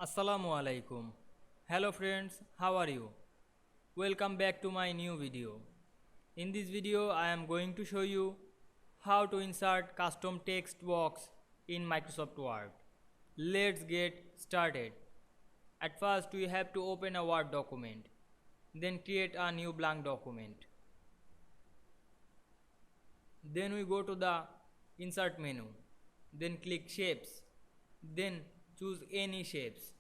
Assalamu alaikum. Hello friends, how are you? Welcome back to my new video. In this video I am going to show you how to insert custom text box in Microsoft Word. Let's get started. At first we have to open a Word document. Then create a new blank document. Then we go to the insert menu. Then click shapes. Then choose any shapes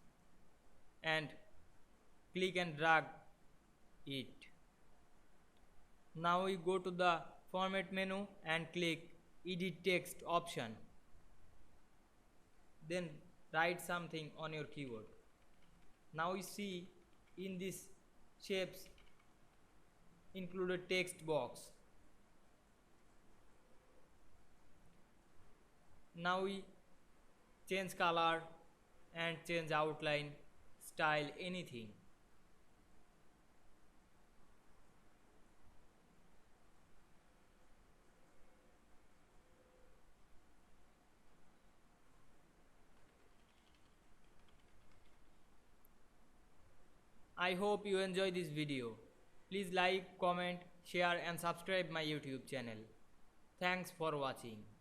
and click and drag it. Now we go to the format menu and click edit text option. Then write something on your keyboard. Now we see in this shapes included text box. Now we change color and change outline, style, anything. I hope you enjoy this video. Please like, comment, share and subscribe my YouTube channel. Thanks for watching.